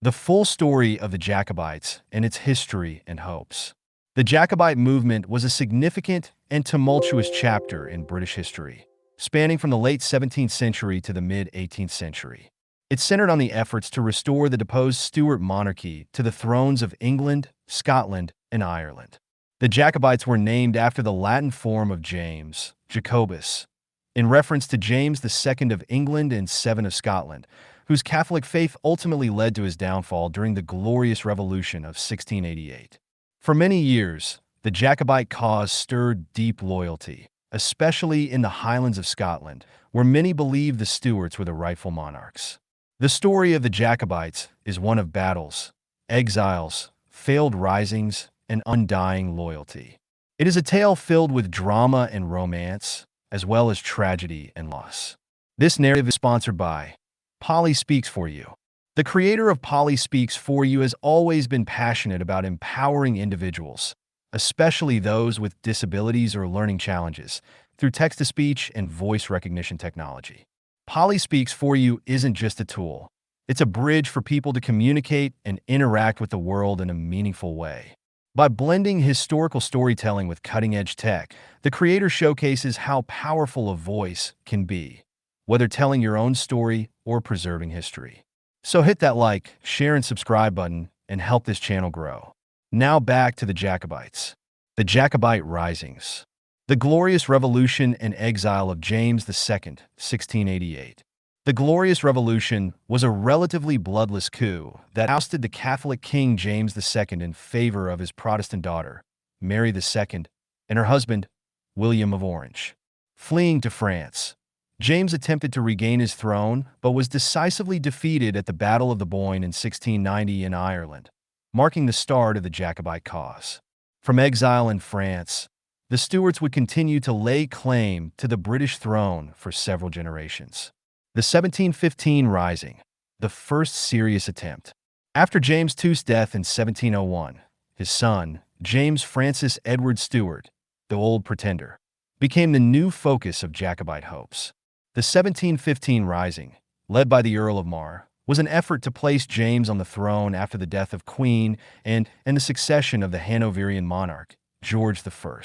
The full story of the Jacobites and its history and hopes. The Jacobite movement was a significant and tumultuous chapter in British history, spanning from the late 17th century to the mid-18th century. It centered on the efforts to restore the deposed Stuart monarchy to the thrones of England, Scotland, and Ireland. The Jacobites were named after the Latin form of James, Jacobus, in reference to James II of England and VII of Scotland, whose Catholic faith ultimately led to his downfall during the Glorious Revolution of 1688. For many years, the Jacobite cause stirred deep loyalty, especially in the Highlands of Scotland, where many believed the Stuarts were the rightful monarchs. The story of the Jacobites is one of battles, exiles, failed risings, and undying loyalty. It is a tale filled with drama and romance, as well as tragedy and loss. This narrative is sponsored by Polly Speaks For You. The creator of Polly Speaks For You has always been passionate about empowering individuals, especially those with disabilities or learning challenges, through text-to-speech and voice recognition technology. Polly Speaks For You isn't just a tool. It's a bridge for people to communicate and interact with the world in a meaningful way. By blending historical storytelling with cutting-edge tech, the creator showcases how powerful a voice can be, whether telling your own story or preserving history. So hit that like, share, and subscribe button and help this channel grow. Now back to the Jacobites. The Jacobite Risings. The Glorious Revolution and Exile of James II, 1688. The Glorious Revolution was a relatively bloodless coup that ousted the Catholic King James II in favor of his Protestant daughter, Mary II, and her husband, William of Orange. Fleeing to France, James attempted to regain his throne but was decisively defeated at the Battle of the Boyne in 1690 in Ireland, marking the start of the Jacobite cause. From exile in France, the Stuarts would continue to lay claim to the British throne for several generations. The 1715 Rising, the first serious attempt. After James II's death in 1701, his son, James Francis Edward Stuart, the Old Pretender, became the new focus of Jacobite hopes. The 1715 Rising, led by the Earl of Mar, was an effort to place James on the throne after the death of Queen and the succession of the Hanoverian monarch, George I.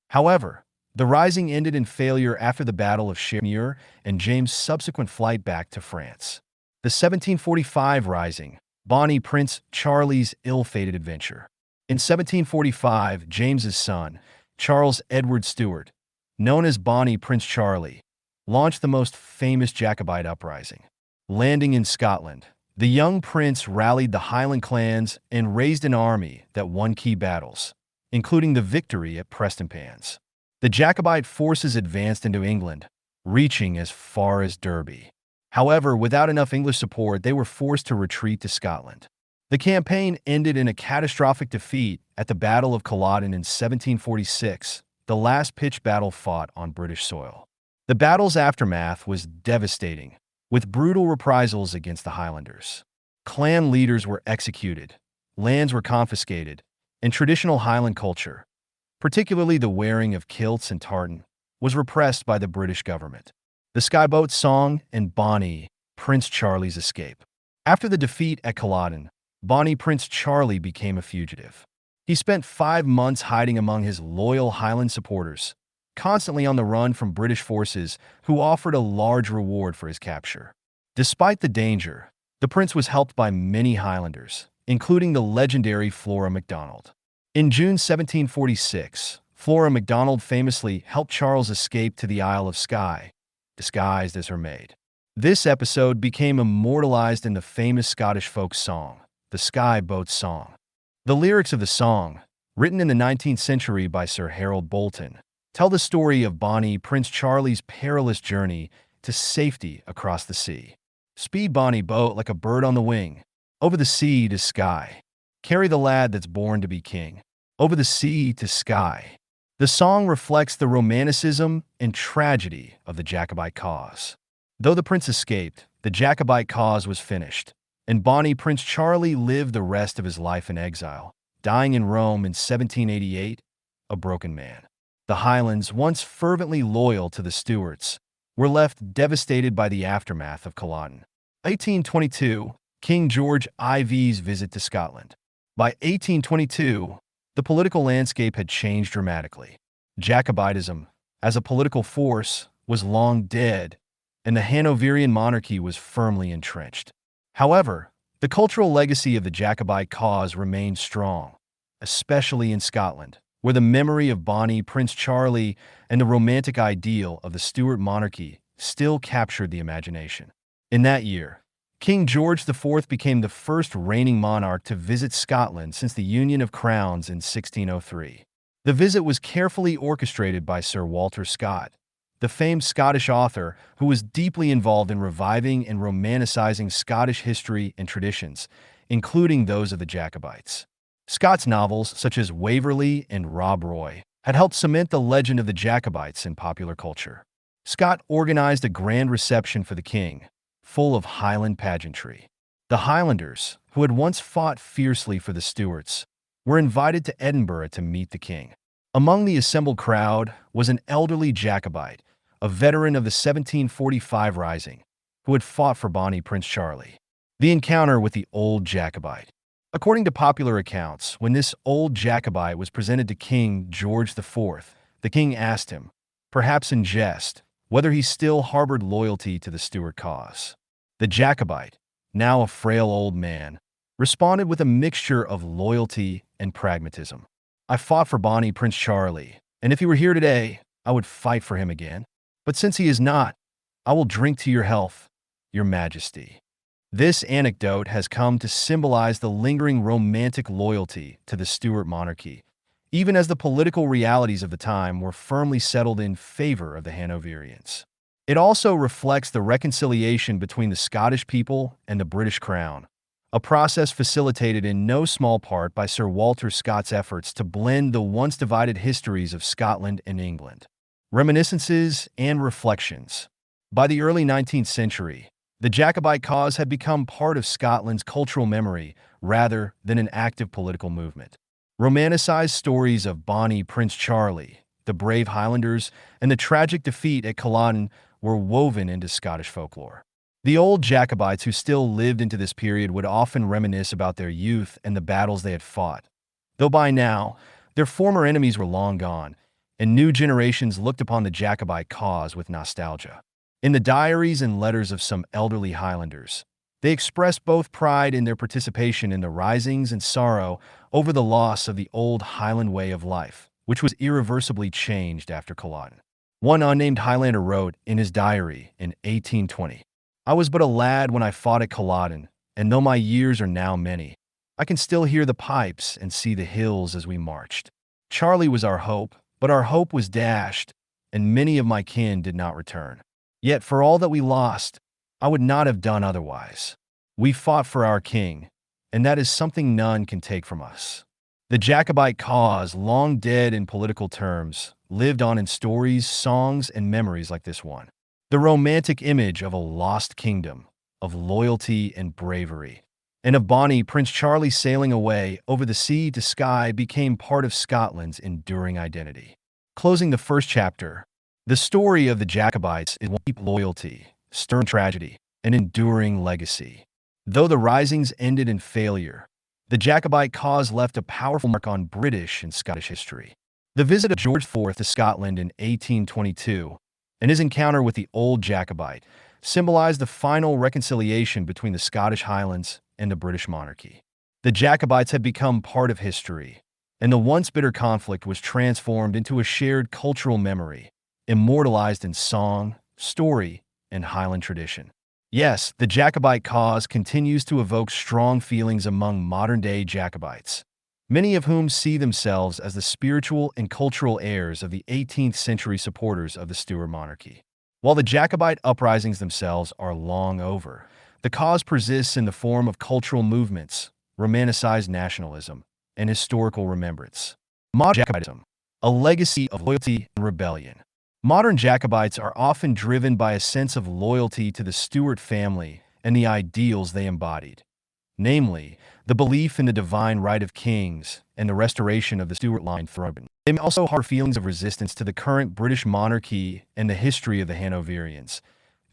However, the rising ended in failure after the Battle of Chermside and James' subsequent flight back to France. The 1745 Rising, Bonnie Prince Charlie's ill-fated adventure. In 1745, James's son, Charles Edward Stuart, known as Bonnie Prince Charlie, launched the most famous Jacobite uprising. Landing in Scotland, the young prince rallied the Highland clans and raised an army that won key battles, including the victory at Prestonpans. The Jacobite forces advanced into England, reaching as far as Derby. However, without enough English support, they were forced to retreat to Scotland. The campaign ended in a catastrophic defeat at the Battle of Culloden in 1746, the last pitched battle fought on British soil. The battle's aftermath was devastating, with brutal reprisals against the Highlanders. Clan leaders were executed, lands were confiscated, and traditional Highland culture, particularly the wearing of kilts and tartan, was repressed by the British government. The Skyboat Song and Bonnie Prince Charlie's escape. After the defeat at Culloden, Bonnie Prince Charlie became a fugitive. He spent 5 months hiding among his loyal Highland supporters, constantly on the run from British forces who offered a large reward for his capture. Despite the danger, the prince was helped by many Highlanders, including the legendary Flora MacDonald. In June 1746, Flora MacDonald famously helped Charles escape to the Isle of Skye, disguised as her maid. This episode became immortalized in the famous Scottish folk song, the Skye Boat Song. The lyrics of the song, written in the 19th century by Sir Harold Bolton, tell the story of Bonnie Prince Charlie's perilous journey to safety across the sea. Speed Bonnie boat like a bird on the wing, over the sea to Skye. Carry the lad that's born to be king, over the sea to Skye. The song reflects the romanticism and tragedy of the Jacobite cause. Though the prince escaped, the Jacobite cause was finished, and Bonnie Prince Charlie lived the rest of his life in exile, dying in Rome in 1788, a broken man. The Highlands, once fervently loyal to the Stuarts, were left devastated by the aftermath of Culloden. 1822, King George IV's visit to Scotland. By 1822, the political landscape had changed dramatically. Jacobitism, as a political force, was long dead, and the Hanoverian monarchy was firmly entrenched. However, the cultural legacy of the Jacobite cause remained strong, especially in Scotland, where the memory of Bonnie Prince Charlie and the romantic ideal of the Stuart monarchy still captured the imagination. In that year, King George IV became the first reigning monarch to visit Scotland since the Union of Crowns in 1603. The visit was carefully orchestrated by Sir Walter Scott, the famed Scottish author who was deeply involved in reviving and romanticizing Scottish history and traditions, including those of the Jacobites. Scott's novels, such as Waverley and Rob Roy, had helped cement the legend of the Jacobites in popular culture. Scott organized a grand reception for the king, full of Highland pageantry. The Highlanders, who had once fought fiercely for the Stuarts, were invited to Edinburgh to meet the king. Among the assembled crowd was an elderly Jacobite, a veteran of the 1745 Rising, who had fought for Bonnie Prince Charlie. The encounter with the old Jacobite. According to popular accounts, when this old Jacobite was presented to King George IV, the king asked him, perhaps in jest, whether he still harbored loyalty to the Stuart cause. The Jacobite, now a frail old man, responded with a mixture of loyalty and pragmatism. I fought for Bonnie Prince Charlie, and if he were here today, I would fight for him again. But since he is not, I will drink to your health, your majesty. This anecdote has come to symbolize the lingering romantic loyalty to the Stuart monarchy, even as the political realities of the time were firmly settled in favor of the Hanoverians. It also reflects the reconciliation between the Scottish people and the British crown, a process facilitated in no small part by Sir Walter Scott's efforts to blend the once divided histories of Scotland and England. Reminiscences and reflections. By the early 19th century, the Jacobite cause had become part of Scotland's cultural memory rather than an active political movement. Romanticized stories of Bonnie Prince Charlie, the brave Highlanders, and the tragic defeat at Culloden were woven into Scottish folklore. The old Jacobites who still lived into this period would often reminisce about their youth and the battles they had fought, though by now, their former enemies were long gone, and new generations looked upon the Jacobite cause with nostalgia. In the diaries and letters of some elderly Highlanders, they expressed both pride in their participation in the risings and sorrow over the loss of the old Highland way of life, which was irreversibly changed after Culloden. One unnamed Highlander wrote in his diary in 1820, I was but a lad when I fought at Culloden, and though my years are now many, I can still hear the pipes and see the hills as we marched. Charlie was our hope, but our hope was dashed, and many of my kin did not return. Yet for all that we lost, I would not have done otherwise. We fought for our king, and that is something none can take from us. The Jacobite cause, long dead in political terms, lived on in stories, songs, and memories like this one. The romantic image of a lost kingdom, of loyalty and bravery, and of Bonnie Prince Charlie sailing away over the sea to sky became part of Scotland's enduring identity. Closing the first chapter, the story of the Jacobites is one of deep loyalty, stern tragedy, and enduring legacy. Though the risings ended in failure, the Jacobite cause left a powerful mark on British and Scottish history. The visit of George IV to Scotland in 1822 and his encounter with the old Jacobite symbolized the final reconciliation between the Scottish Highlands and the British monarchy. The Jacobites had become part of history, and the once bitter conflict was transformed into a shared cultural memory, immortalized in song, story, and Highland tradition. Yes, the Jacobite cause continues to evoke strong feelings among modern-day Jacobites, many of whom see themselves as the spiritual and cultural heirs of the 18th century supporters of the Stuart monarchy. While the Jacobite uprisings themselves are long over, the cause persists in the form of cultural movements, romanticized nationalism, and historical remembrance. Modern Jacobitism, a legacy of loyalty and rebellion. Modern Jacobites are often driven by a sense of loyalty to the Stuart family and the ideals they embodied, namely, the belief in the divine right of kings and the restoration of the Stuart line throne. They may also harbor feelings of resistance to the current British monarchy and the history of the Hanoverians,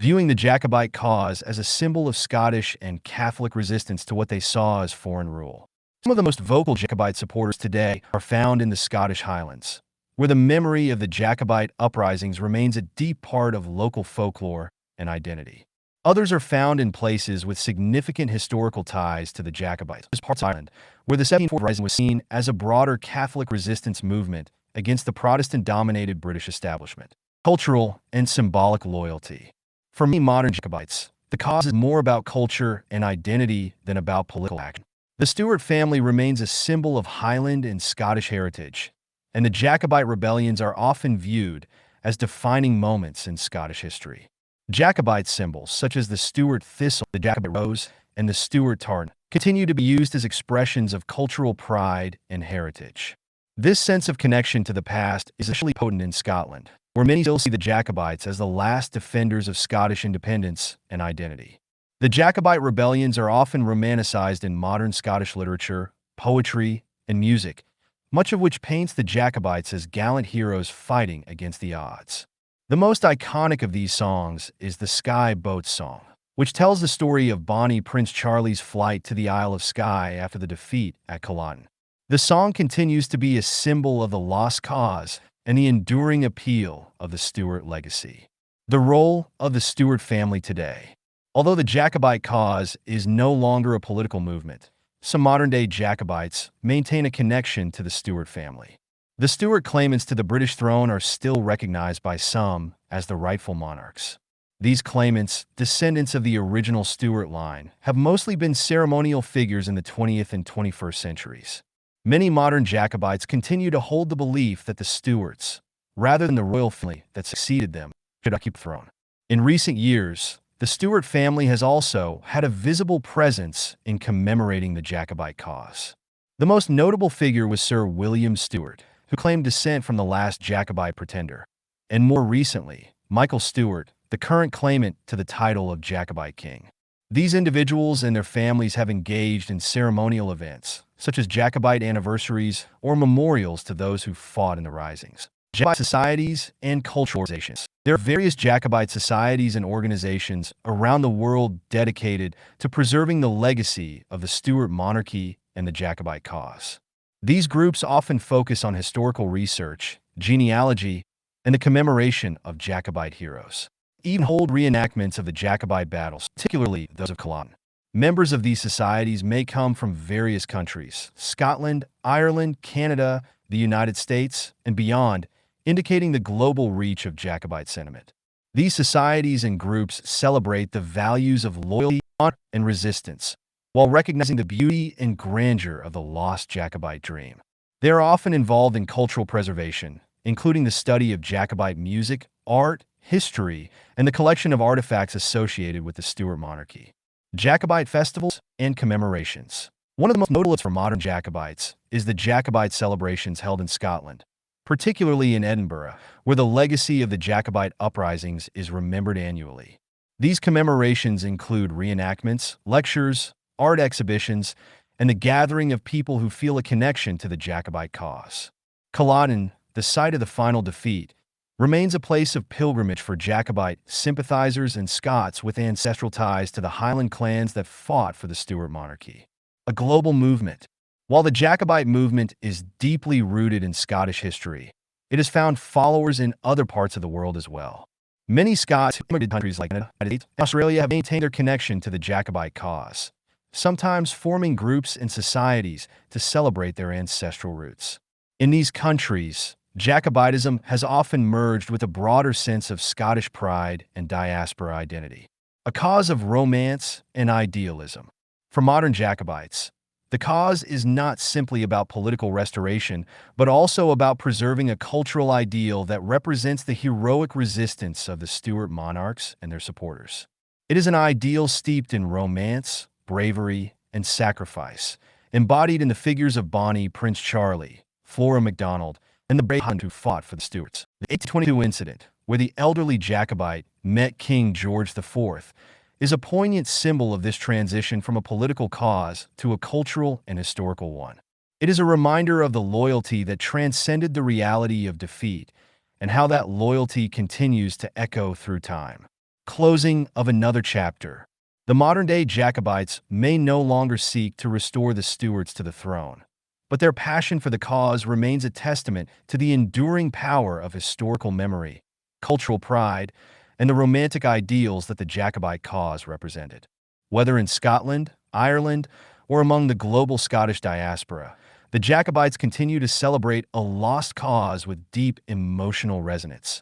viewing the Jacobite cause as a symbol of Scottish and Catholic resistance to what they saw as foreign rule. Some of the most vocal Jacobite supporters today are found in the Scottish Highlands, where the memory of the Jacobite uprisings remains a deep part of local folklore and identity. Others are found in places with significant historical ties to the Jacobites, as parts of Ireland, where the 1740 Rising was seen as a broader Catholic resistance movement against the Protestant-dominated British establishment. Cultural and symbolic loyalty. For many modern Jacobites, the cause is more about culture and identity than about political action. The Stuart family remains a symbol of Highland and Scottish heritage, and the Jacobite rebellions are often viewed as defining moments in Scottish history. Jacobite symbols, such as the Stuart thistle, the Jacobite rose, and the Stuart tartan, continue to be used as expressions of cultural pride and heritage. This sense of connection to the past is especially potent in Scotland, where many still see the Jacobites as the last defenders of Scottish independence and identity. The Jacobite rebellions are often romanticized in modern Scottish literature, poetry, and music, much of which paints the Jacobites as gallant heroes fighting against the odds. The most iconic of these songs is the Skye Boat Song, which tells the story of Bonnie Prince Charlie's flight to the Isle of Skye after the defeat at Culloden. The song continues to be a symbol of the lost cause and the enduring appeal of the Stuart legacy. The role of the Stuart family today. Although the Jacobite cause is no longer a political movement, some modern-day Jacobites maintain a connection to the Stuart family. The Stuart claimants to the British throne are still recognized by some as the rightful monarchs. These claimants, descendants of the original Stuart line, have mostly been ceremonial figures in the 20th and 21st centuries. Many modern Jacobites continue to hold the belief that the Stuarts, rather than the royal family that succeeded them, should occupy the throne. In recent years, the Stuart family has also had a visible presence in commemorating the Jacobite cause. The most notable figure was Sir William Stuart, who claimed descent from the last Jacobite pretender, and more recently, Michael Stuart, the current claimant to the title of Jacobite king. These individuals and their families have engaged in ceremonial events, such as Jacobite anniversaries or memorials to those who fought in the risings. Jacobite societies and cultural organizations. There are various Jacobite societies and organizations around the world dedicated to preserving the legacy of the Stuart monarchy and the Jacobite cause. These groups often focus on historical research, genealogy, and the commemoration of Jacobite heroes. Even hold reenactments of the Jacobite battles, particularly those of Culloden. Members of these societies may come from various countries, Scotland, Ireland, Canada, the United States, and beyond, indicating the global reach of Jacobite sentiment. These societies and groups celebrate the values of loyalty, honor, and resistance, while recognizing the beauty and grandeur of the lost Jacobite dream. They are often involved in cultural preservation, including the study of Jacobite music, art, history, and the collection of artifacts associated with the Stuart monarchy. Jacobite festivals and commemorations. One of the most notable for modern Jacobites is the Jacobite celebrations held in Scotland, particularly in Edinburgh, where the legacy of the Jacobite uprisings is remembered annually. These commemorations include reenactments, lectures, art exhibitions, and the gathering of people who feel a connection to the Jacobite cause. Culloden, the site of the final defeat, remains a place of pilgrimage for Jacobite sympathizers and Scots with ancestral ties to the Highland clans that fought for the Stuart monarchy. A global movement. While the Jacobite movement is deeply rooted in Scottish history, it has found followers in other parts of the world as well. Many Scots who immigrated to countries like Canada, the United States, and Australia have maintained their connection to the Jacobite cause, sometimes forming groups and societies to celebrate their ancestral roots. In these countries, Jacobitism has often merged with a broader sense of Scottish pride and diaspora identity, a cause of romance and idealism. For modern Jacobites, the cause is not simply about political restoration, but also about preserving a cultural ideal that represents the heroic resistance of the Stuart monarchs and their supporters. It is an ideal steeped in romance, bravery, and sacrifice, embodied in the figures of Bonnie Prince Charlie, Flora MacDonald, and the brave Highland who fought for the Stuarts. The 1822 incident, where the elderly Jacobite met King George IV, is a poignant symbol of this transition from a political cause to a cultural and historical one. It is a reminder of the loyalty that transcended the reality of defeat and how that loyalty continues to echo through time. Closing of another chapter. The modern-day Jacobites may no longer seek to restore the Stuarts to the throne, but their passion for the cause remains a testament to the enduring power of historical memory, cultural pride, and the romantic ideals that the Jacobite cause represented. Whether in Scotland, Ireland, or among the global Scottish diaspora, the Jacobites continue to celebrate a lost cause with deep emotional resonance,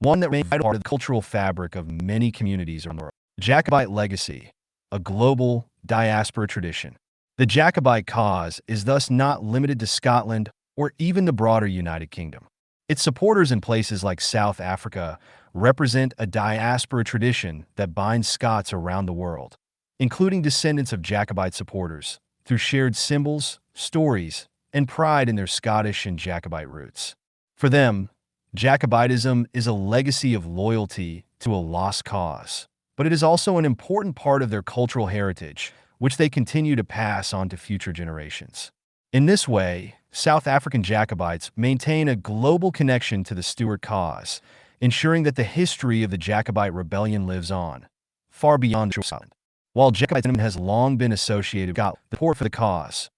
one that remains a part of the cultural fabric of many communities around the world. Jacobite legacy, a global diaspora tradition. The Jacobite cause is thus not limited to Scotland or even the broader United Kingdom. Its supporters in places like South Africa represent a diaspora tradition that binds Scots around the world, including descendants of Jacobite supporters, through shared symbols, stories, and pride in their Scottish and Jacobite roots. For them, Jacobitism is a legacy of loyalty to a lost cause, but it is also an important part of their cultural heritage, which they continue to pass on to future generations. In this way, South African Jacobites maintain a global connection to the Stuart cause, ensuring that the history of the Jacobite rebellion lives on, far beyond Scotland. While Jacobitism has long been associated with the support for the cause,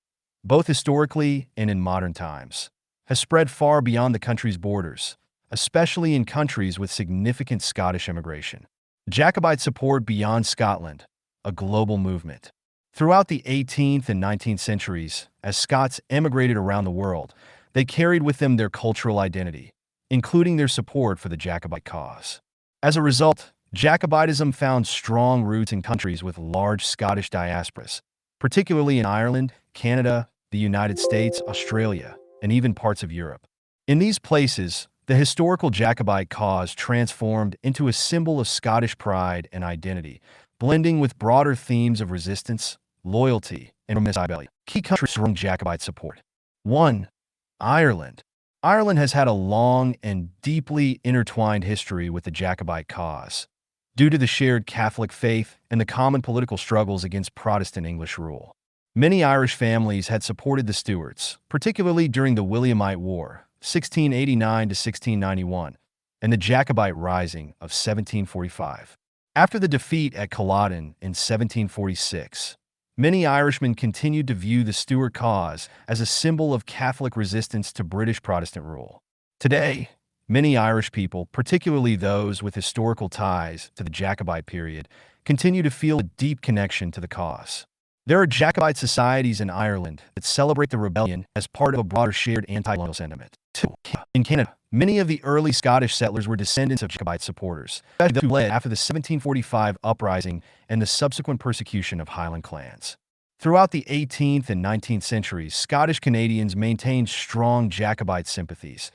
both historically and in modern times, has spread far beyond the country's borders, especially in countries with significant Scottish immigration. Jacobite support beyond Scotland, a global movement. Throughout the 18th and 19th centuries, as Scots emigrated around the world, they carried with them their cultural identity, including their support for the Jacobite cause. As a result, Jacobitism found strong roots in countries with large Scottish diasporas, particularly in Ireland, Canada, the United States, Australia, and even parts of Europe. In these places, the historical Jacobite cause transformed into a symbol of Scottish pride and identity, blending with broader themes of resistance, loyalty, and rebellion. Key countries strong Jacobite support. 1. Ireland. Ireland has had a long and deeply intertwined history with the Jacobite cause, due to the shared Catholic faith and the common political struggles against Protestant English rule. Many Irish families had supported the Stuarts, particularly during the Williamite War, 1689 to 1691, and the Jacobite Rising of 1745. After the defeat at Culloden in 1746, many Irishmen continued to view the Stuart cause as a symbol of Catholic resistance to British Protestant rule. Today, many Irish people, particularly those with historical ties to the Jacobite period, continue to feel a deep connection to the cause. There are Jacobite societies in Ireland that celebrate the rebellion as part of a broader shared anti-colonial sentiment. 2. In Canada, many of the early Scottish settlers were descendants of Jacobite supporters, especially those who led after the 1745 uprising and the subsequent persecution of Highland clans. Throughout the 18th and 19th centuries, Scottish Canadians maintained strong Jacobite sympathies,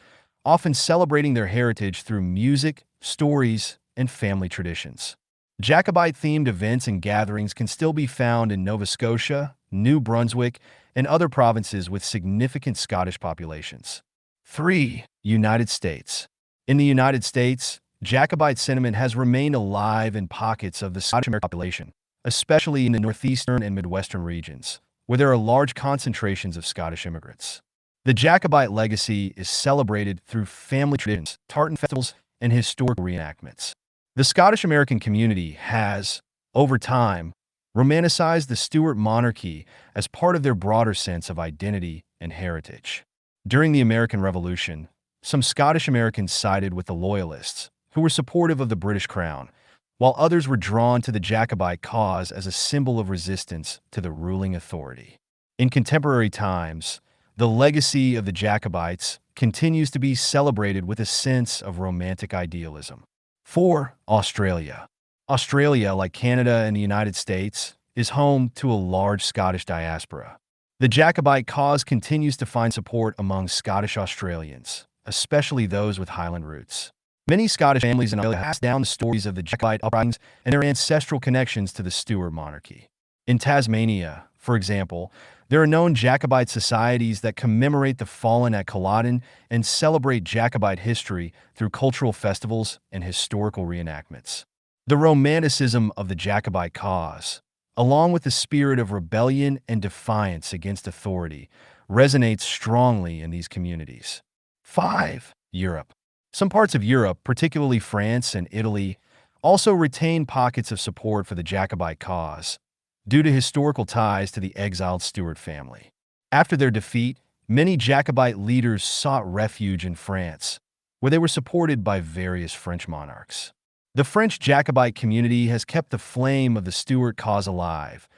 often celebrating their heritage through music, stories, and family traditions. Jacobite-themed events and gatherings can still be found in Nova Scotia, New Brunswick, and other provinces with significant Scottish populations. 3. United States. In the United States, Jacobite sentiment has remained alive in pockets of the Scottish American population, especially in the northeastern and midwestern regions, where there are large concentrations of Scottish immigrants. The Jacobite legacy is celebrated through family traditions, tartan festivals, and historical reenactments. The Scottish American community has, over time, romanticized the Stuart monarchy as part of their broader sense of identity and heritage. During the American Revolution, some Scottish Americans sided with the Loyalists, who were supportive of the British Crown, while others were drawn to the Jacobite cause as a symbol of resistance to the ruling authority. In contemporary times, the legacy of the Jacobites continues to be celebrated with a sense of romantic idealism. 4. Australia. Australia, like Canada and the United States, is home to a large Scottish diaspora. The Jacobite cause continues to find support among Scottish Australians, especially those with Highland roots. Many Scottish families in Australia pass down the stories of the Jacobite uprisings and their ancestral connections to the Stuart monarchy. In Tasmania, for example, there are known Jacobite societies that commemorate the fallen at Culloden and celebrate Jacobite history through cultural festivals and historical reenactments. The romanticism of the Jacobite cause, along with the spirit of rebellion and defiance against authority, resonates strongly in these communities. 5. Europe. Some parts of Europe, particularly France and Italy, also retained pockets of support for the Jacobite cause due to historical ties to the exiled Stuart family. After their defeat, many Jacobite leaders sought refuge in France, where they were supported by various French monarchs. The French Jacobite community has kept the flame of the Stuart cause alive,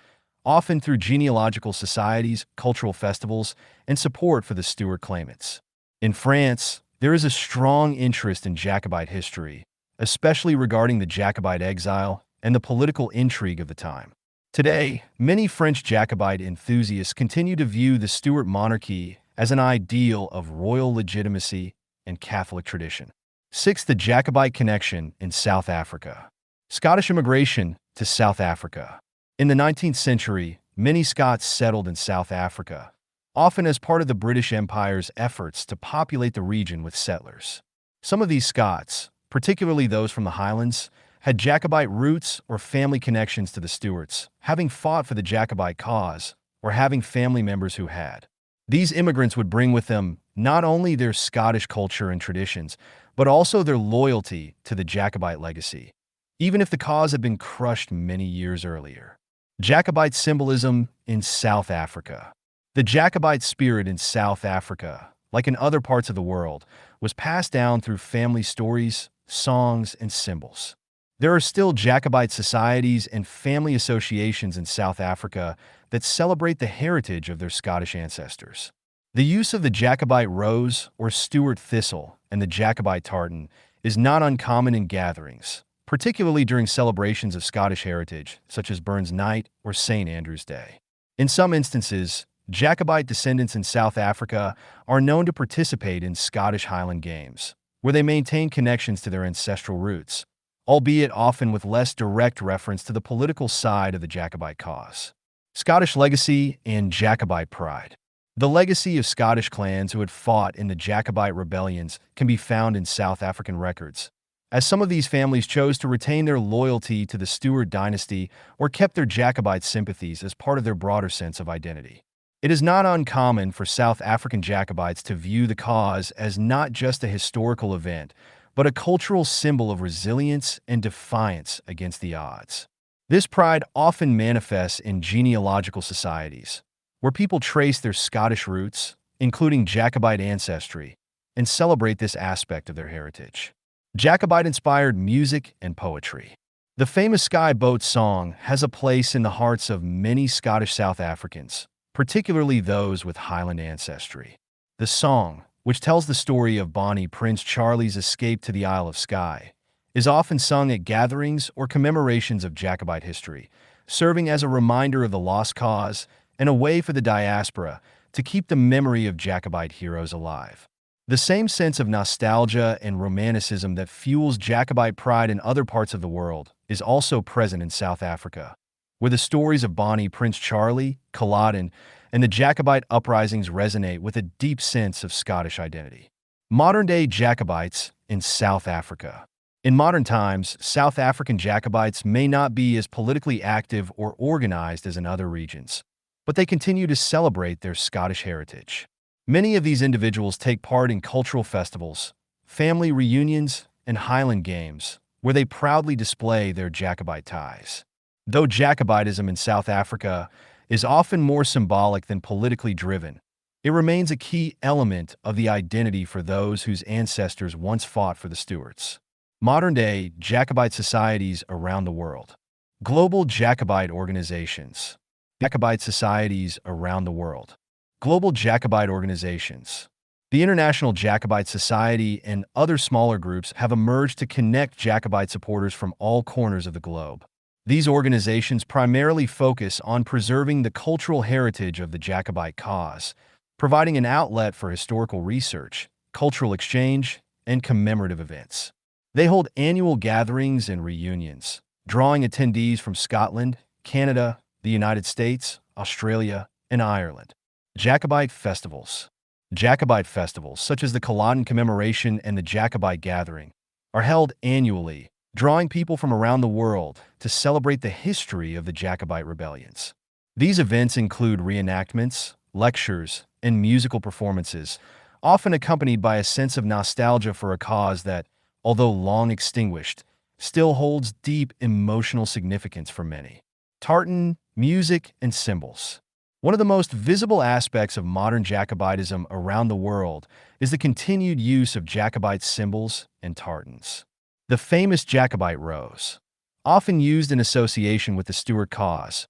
often through genealogical societies, cultural festivals, and support for the Stuart claimants. In France, there is a strong interest in Jacobite history, especially regarding the Jacobite exile and the political intrigue of the time. Today, many French Jacobite enthusiasts continue to view the Stuart monarchy as an ideal of royal legitimacy and Catholic tradition. 6. The Jacobite connection in South Africa. Scottish immigration to South Africa. In the 19th century, many Scots settled in South Africa, often as part of the British Empire's efforts to populate the region with settlers. Some of these Scots, particularly those from the Highlands, had Jacobite roots or family connections to the Stuarts, having fought for the Jacobite cause or having family members who had. These immigrants would bring with them not only their Scottish culture and traditions, but also their loyalty to the Jacobite legacy, even if the cause had been crushed many years earlier. Jacobite symbolism in South Africa. The Jacobite spirit in South Africa, like in other parts of the world, was passed down through family stories, songs, and symbols. There are still Jacobite societies and family associations in South Africa that celebrate the heritage of their Scottish ancestors. The use of the Jacobite rose or Stuart thistle and the Jacobite tartan is not uncommon in gatherings, particularly during celebrations of Scottish heritage, such as Burns Night or St. Andrew's Day. In some instances, Jacobite descendants in South Africa are known to participate in Scottish Highland Games, where they maintain connections to their ancestral roots, albeit often with less direct reference to the political side of the Jacobite cause. Scottish legacy and Jacobite pride. The legacy of Scottish clans who had fought in the Jacobite rebellions can be found in South African records, as some of these families chose to retain their loyalty to the Stuart dynasty or kept their Jacobite sympathies as part of their broader sense of identity. It is not uncommon for South African Jacobites to view the cause as not just a historical event, but a cultural symbol of resilience and defiance against the odds. This pride often manifests in genealogical societies, where people trace their Scottish roots, including Jacobite ancestry, and celebrate this aspect of their heritage. Jacobite-inspired music and poetry. The famous Sky Boat song has a place in the hearts of many Scottish South Africans, particularly those with Highland ancestry. The song, which tells the story of Bonnie Prince Charlie's escape to the Isle of Skye, is often sung at gatherings or commemorations of Jacobite history, serving as a reminder of the lost cause and a way for the diaspora to keep the memory of Jacobite heroes alive. The same sense of nostalgia and romanticism that fuels Jacobite pride in other parts of the world is also present in South Africa, where the stories of Bonnie Prince Charlie, Culloden, and the Jacobite uprisings resonate with a deep sense of Scottish identity. Modern-day Jacobites in South Africa. In modern times, South African Jacobites may not be as politically active or organized as in other regions, but they continue to celebrate their Scottish heritage. Many of these individuals take part in cultural festivals, family reunions, and Highland Games, where they proudly display their Jacobite ties. Though Jacobitism in South Africa is often more symbolic than politically driven, it remains a key element of the identity for those whose ancestors once fought for the Stuarts. Modern-day Jacobite societies around the world. Global Jacobite organizations. Jacobite societies around the world. Global Jacobite organizations. The International Jacobite Society and other smaller groups have emerged to connect Jacobite supporters from all corners of the globe. These organizations primarily focus on preserving the cultural heritage of the Jacobite cause, providing an outlet for historical research, cultural exchange, and commemorative events. They hold annual gatherings and reunions, drawing attendees from Scotland, Canada, the United States, Australia, and Ireland. Jacobite festivals. Jacobite festivals, such as the Culloden Commemoration and the Jacobite Gathering, are held annually, drawing people from around the world to celebrate the history of the Jacobite rebellions. These events include reenactments, lectures, and musical performances, often accompanied by a sense of nostalgia for a cause that, although long extinguished, still holds deep emotional significance for many. Tartan, music, and symbols. One of the most visible aspects of modern Jacobitism around the world is the continued use of Jacobite symbols and tartans. The famous Jacobite rose, often used in association with the Stuart cause,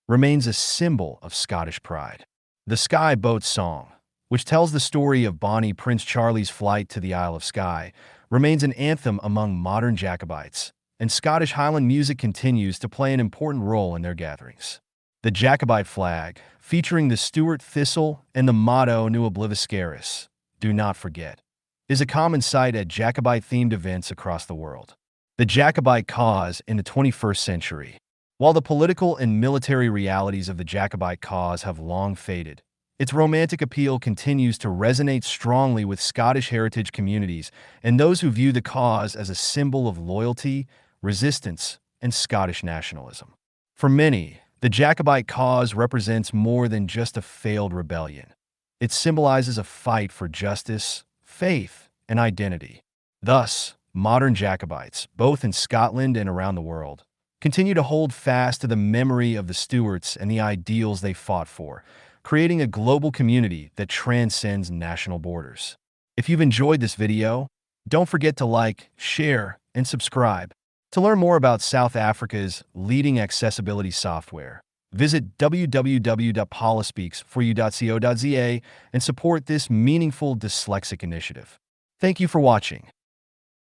remains a symbol of Scottish pride. The Skye Boat Song, which tells the story of Bonnie Prince Charlie's flight to the Isle of Skye, remains an anthem among modern Jacobites, and Scottish Highland music continues to play an important role in their gatherings. The Jacobite flag, featuring the Stuart thistle and the motto Nu Obliviscaris, do not forget, is a common sight at Jacobite-themed events across the world. The Jacobite cause in the 21st century. While the political and military realities of the Jacobite cause have long faded, its romantic appeal continues to resonate strongly with Scottish heritage communities and those who view the cause as a symbol of loyalty, resistance, and Scottish nationalism. For many, the Jacobite cause represents more than just a failed rebellion. It symbolizes a fight for justice, faith, and identity. Thus, modern Jacobites, both in Scotland and around the world, continue to hold fast to the memory of the Stuarts and the ideals they fought for, creating a global community that transcends national borders. If you've enjoyed this video, don't forget to like, share, and subscribe. To learn more about South Africa's leading accessibility software, visit www.polispeaksforyou.co.za and support this meaningful dyslexic initiative. Thank you for watching.